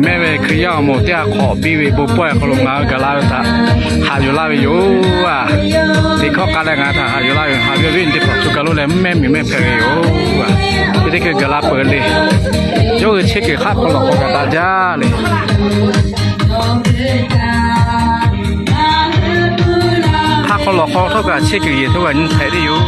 แม่เวคือยาหมดที่ขอบีวีบุปผาขลุ่มงานกะลาตาหาอยู่ลาอยู่อ่ะที่เขาการงานหาอยู่ลาหาวิ่งที่ปัจจุบันรู้เลยแม่มีแม่เพลย์อยู่อ่ะที่คือกะลาเปิดเลยโย่เช็คข้าคนหลอกกันตาจ้าเลยข้าคนหลอกเขาเท่ากับเช็คกี่เท่ากับนี่ใช้ได้อยู่